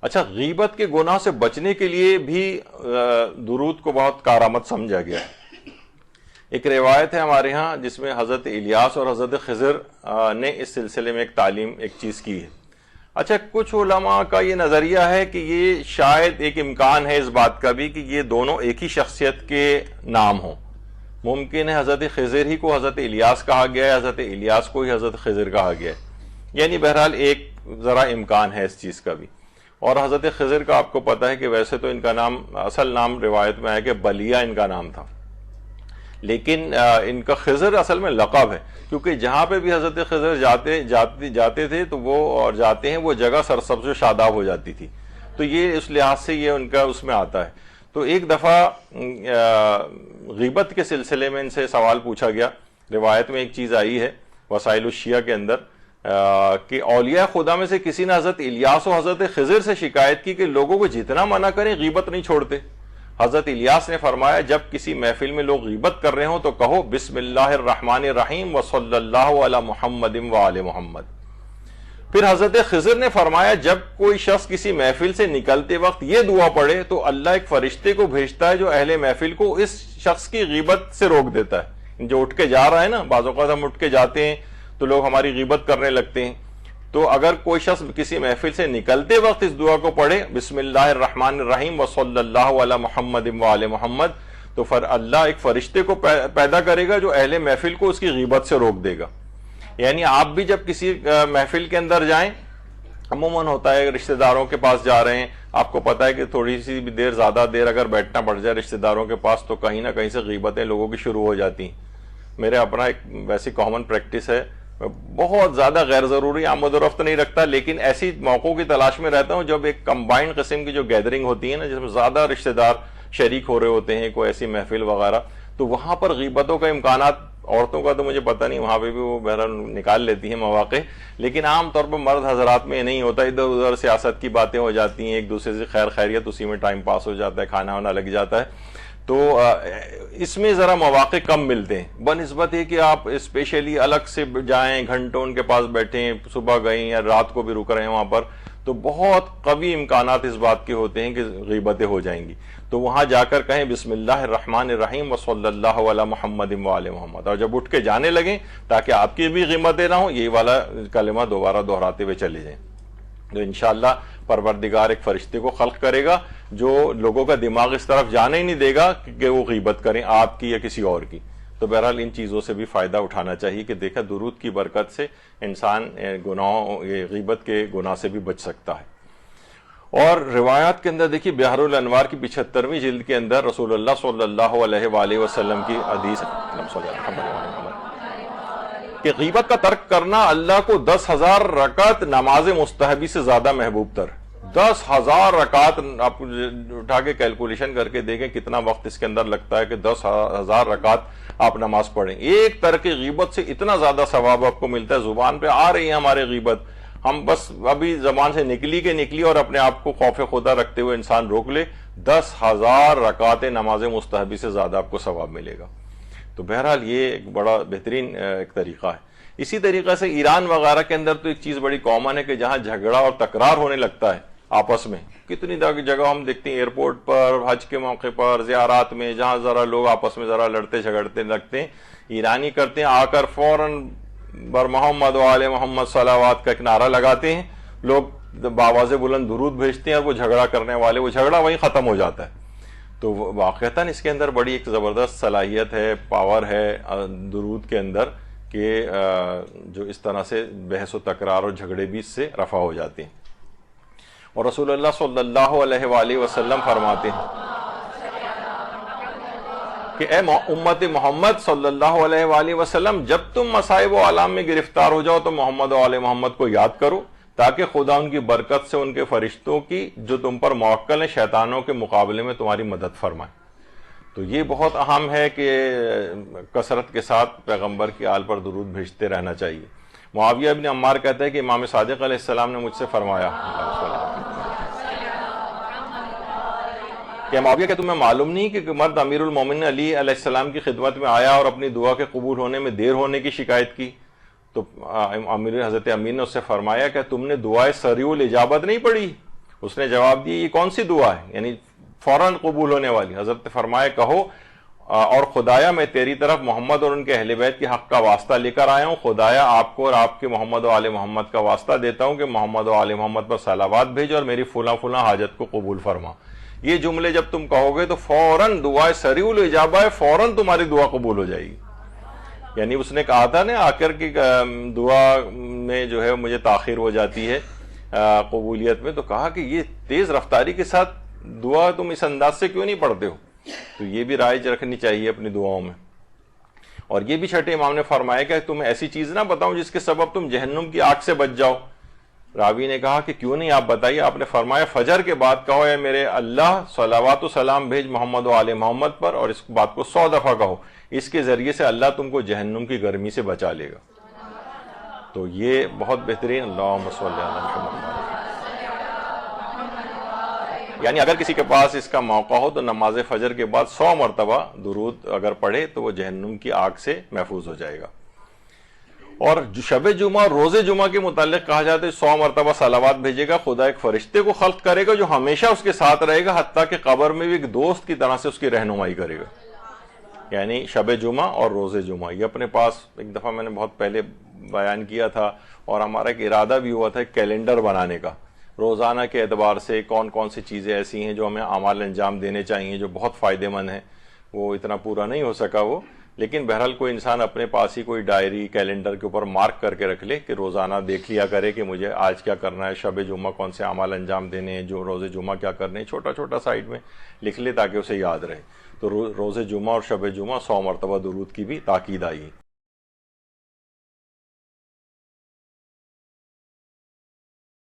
اچھا، غیبت کے گناہ سے بچنے کے لیے بھی درود کو بہت کارآمد سمجھا گیا ہے۔ ایک روایت ہے ہمارے ہاں جس میں حضرت الیاس اور حضرت خضر نے اس سلسلے میں ایک تعلیم ایک چیز کی ہے۔ اچھا، کچھ علماء کا یہ نظریہ ہے کہ یہ شاید ایک امکان ہے اس بات کا بھی کہ یہ دونوں ایک ہی شخصیت کے نام ہوں۔ ممکن ہے حضرت خضر ہی کو حضرت الیاس کہا گیا ہے، حضرت الیاس کو ہی حضرت خضر کہا گیا ہے، یعنی بہرحال ایک ذرا امکان ہے اس چیز کا بھی۔ اور حضرت خضر کا آپ کو پتہ ہے کہ ویسے تو ان کا نام، اصل نام روایت میں ہے کہ بلیہ ان کا نام تھا، لیکن ان کا خضر اصل میں لقب ہے، کیونکہ جہاں پہ بھی حضرت خضر جاتے تھے تو وہ اور جاتے ہیں وہ جگہ سرسبز و شاداب ہو جاتی تھی، تو یہ اس لحاظ سے یہ ان کا اس میں آتا ہے۔ تو ایک دفعہ غیبت کے سلسلے میں ان سے سوال پوچھا گیا، روایت میں ایک چیز آئی ہے وسائل الشیعہ کے اندر کہ اولیاء خدا میں سے کسی نے حضرت الیاس و حضرت خضر سے شکایت کی کہ لوگوں کو جتنا منع کریں غیبت نہیں چھوڑتے۔ حضرت الیاس نے فرمایا جب کسی محفل میں لوگ غیبت کر رہے ہوں تو کہو بسم اللہ الرحمن الرحیم وصلی اللہ علی محمد وآل محمد۔ پھر حضرت خضر نے فرمایا جب کوئی شخص کسی محفل سے نکلتے وقت یہ دعا پڑھے تو اللہ ایک فرشتے کو بھیجتا ہے جو اہل محفل کو اس شخص کی غیبت سے روک دیتا ہے۔ جو اٹھ کے جا رہا ہے نا، بعض اوقات ہم اٹھ کے جاتے ہیں تو لوگ ہماری غیبت کرنے لگتے ہیں، تو اگر کوئی شخص کسی محفل سے نکلتے وقت اس دعا کو پڑھے بسم اللہ الرحمن الرحیم وصلی اللہ علی محمد وآل محمد، تو اللہ ایک فرشتے کو پیدا کرے گا جو اہل محفل کو اس کی غیبت سے روک دے گا۔ یعنی آپ بھی جب کسی محفل کے اندر جائیں، عموماً ہوتا ہے رشتہ داروں کے پاس جا رہے ہیں، آپ کو پتہ ہے کہ تھوڑی سی بھی دیر، زیادہ دیر اگر بیٹھنا پڑ جائے رشتہ داروں کے پاس تو کہیں نہ کہیں سے غیبتیں لوگوں کی شروع ہو جاتی ہیں۔ میرے اپنا ایک ویسی کامن پریکٹس ہے، بہت زیادہ غیر ضروری آمد و رفت نہیں رکھتا، لیکن ایسی موقعوں کی تلاش میں رہتا ہوں جب ایک کمبائنڈ قسم کی جو گیدرنگ ہوتی ہے نا، جس میں زیادہ رشتہ دار شریک ہو رہے ہوتے ہیں، کوئی ایسی محفل وغیرہ، تو وہاں پر غیبتوں کا امکانات، عورتوں کا تو مجھے پتہ نہیں، وہاں پہ بھی وہ بہرحال نکال لیتی ہیں مواقع، لیکن عام طور پر مرد حضرات میں نہیں ہوتا، ادھر ادھر سیاست کی باتیں ہو جاتی ہیں، ایک دوسرے سے خیر خیریت، اسی میں ٹائم پاس ہو جاتا ہے، کھانا وانا لگ جاتا ہے، تو اس میں ذرا مواقع کم ملتے ہیں بنسبت ہے کہ آپ اسپیشلی الگ سے جائیں، گھنٹوں ان کے پاس بیٹھیں، صبح گئیں یا رات کو بھی رک رہے ہیں وہاں پر، تو بہت قوی امکانات اس بات کے ہوتے ہیں کہ غیبتیں ہو جائیں گی، تو وہاں جا کر کہیں بسم اللہ الرحمن الرحیم وصلی اللہ علی محمد وآل محمد، اور جب اٹھ کے جانے لگیں تاکہ آپ کی بھی غیبتیں نہ ہوں، یہی والا کلمہ دوبارہ دہراتے ہوئے چلے جائیں، تو انشاءاللہ پروردگار ایک فرشتے کو خلق کرے گا جو لوگوں کا دماغ اس طرف جانے ہی نہیں دے گا کہ وہ غیبت کریں آپ کی یا کسی اور کی۔ تو بہرحال ان چیزوں سے بھی فائدہ اٹھانا چاہیے کہ دیکھا درود کی برکت سے انسان گناہوں، یہ غیبت کے گناہ سے بھی بچ سکتا ہے۔ اور روایات کے اندر دیکھیے بحر الانوار کی 75ویں جلد کے اندر رسول اللہ صلی اللہ علیہ وآلہ وسلم کی حدیث کہ غیبت کا ترک کرنا اللہ کو 10,000 رکعت نماز مستحبی سے زیادہ محبوب تر۔ 10,000 رکعت آپ اٹھا کے کیلکولیشن کر کے دیکھیں کتنا وقت اس کے اندر لگتا ہے کہ 10,000 رکعت آپ نماز پڑھیں، ایک ترک غیبت سے اتنا زیادہ ثواب آپ کو ملتا ہے۔ زبان پہ آ رہی ہے ہمارے غیبت، ہم بس ابھی زبان سے نکلی اور اپنے آپ کو خوف خدا رکھتے ہوئے انسان روک لے، 10,000 رکعت نماز مستحبی سے زیادہ آپ کو ثواب ملے گا۔ تو بہرحال یہ ایک بڑا بہترین ایک طریقہ ہے۔ اسی طریقے سے ایران وغیرہ کے اندر تو ایک چیز بڑی کامن ہے کہ جہاں جھگڑا اور تکرار ہونے لگتا ہے آپس میں، کتنی جگہ ہم دیکھتے ہیں ایئرپورٹ پر، حج کے موقع پر، زیارات میں، جہاں ذرا لوگ آپس میں ذرا لڑتے جھگڑتے لگتے ہیں، ایرانی کرتے ہیں آ کر فوراً بر محمد وآل محمد صلوات کا ایک نعرہ لگاتے ہیں، لوگ بآواز بلند درود بھیجتے ہیں اور وہ جھگڑا کرنے والے، وہ جھگڑا وہیں ختم ہو جاتا ہے۔ تو واقعتاً اس کے اندر بڑی ایک زبردست صلاحیت ہے، پاور ہے درود کے اندر کہ جو اس طرح سے بحث و تکرار اور جھگڑے بھی اس سے رفع ہو جاتے ہیں۔ اور رسول اللہ صلی اللہ علیہ وآلہ وسلم فرماتے ہیں کہ اے امت محمد صلی اللہ علیہ وآلہ وسلم، جب تم مصائب و آلام میں گرفتار ہو جاؤ تو محمد و آل محمد کو یاد کرو تاکہ خدا ان کی برکت سے ان کے فرشتوں کی جو تم پر موکل ہیں شیطانوں کے مقابلے میں تمہاری مدد فرمائیں۔ تو یہ بہت اہم ہے کہ کثرت کے ساتھ پیغمبر کی آل پر درود بھیجتے رہنا چاہیے۔ معاویہ بن عمار کہتا ہے کہ امام صادق علیہ السلام نے مجھ سے فرمایا کہ معاویہ کہ تمہیں معلوم نہیں کہ مرد امیر المومنین علی علیہ السلام کی خدمت میں آیا اور اپنی دعا کے قبول ہونے میں دیر ہونے کی شکایت کی، تو حضرت امیر نے اس سے فرمایا کہ تم نے دعائے سریع الاجابت نہیں پڑھی؟ اس نے جواب دیا یہ کون سی دعا ہے یعنی فوراً قبول ہونے والی؟ حضرت فرمائے کہو اور خدایا میں تیری طرف محمد اور ان کے اہل بیت کے حق کا واسطہ لے کر آیا ہوں، خدایا آپ کو اور آپ کے محمد و آل محمد کا واسطہ دیتا ہوں کہ محمد و آل محمد پر صلوات بھیج اور میری فلاں فلاں حاجت کو قبول فرما۔ یہ جملے جب تم کہو گے تو فوراً دعا سریع الاجابہ ہے، فوراً تمہاری دعا قبول ہو جائے گی۔ یعنی اس نے کہا تھا نا آخر کی دعا میں جو ہے مجھے تاخیر ہو جاتی ہے قبولیت میں، تو کہا کہ یہ تیز رفتاری کے ساتھ دعا تم اس انداز سے کیوں نہیں پڑھتے ہو؟ تو یہ بھی رائج رکھنی چاہیے اپنی دعاؤں میں۔ اور یہ بھی چھٹے امام نے فرمایا کہ تمہیں ایسی چیز نہ بتاؤں جس کے سبب تم جہنم کی آگ سے بچ جاؤ۔ راوی نے کہا کہ کیوں نہیں آپ بتائیے؟ آپ نے فرمایا فجر کے بعد کہو اے میرے اللہ صلوات و سلام بھیج محمد و آل محمد پر، اور اس بات کو 100 دفعہ کہو، اس کے ذریعے سے اللہ تم کو جہنم کی گرمی سے بچا لے گا۔ تو یہ بہت بہترین، اللہم صلی علی محمد، یعنی اگر کسی کے پاس اس کا موقع ہو تو نماز فجر کے بعد 100 مرتبہ درود اگر پڑھے تو وہ جہنم کی آگ سے محفوظ ہو جائے گا۔ اور شب جمعہ روز جمعہ کے متعلق کہا جاتا ہے 100 مرتبہ صلوات بھیجے گا، خدا ایک فرشتے کو خلق کرے گا جو ہمیشہ اس کے ساتھ رہے گا، حتیٰ کہ قبر میں بھی ایک دوست کی طرح سے اس کی رہنمائی کرے گا۔ یعنی شب جمعہ اور روز جمعہ یہ اپنے پاس ایک دفعہ میں نے بہت پہلے بیان کیا تھا، اور ہمارا ایک ارادہ بھی ہوا تھا ایک کیلنڈر بنانے کا، روزانہ کے اعتبار سے کون کون سی چیزیں ایسی ہیں جو ہمیں اعمال انجام دینے چاہیے جو بہت فائدہ مند ہیں۔ وہ اتنا پورا نہیں ہو سکا وہ، لیکن بہرحال کوئی انسان اپنے پاس ہی کوئی ڈائری کیلنڈر کے اوپر مارک کر کے رکھ لے کہ روزانہ دیکھ لیا کرے کہ مجھے آج کیا کرنا ہے، شب جمعہ کون سے اعمال انجام دینے ہیں، جو روز جمعہ کیا کرنے ہیں، چھوٹا چھوٹا سائڈ میں لکھ لے تاکہ اسے یاد رہے۔ تو روز جمعہ اور شب جمعہ 100 مرتبہ درود کی بھی تاکید آئی۔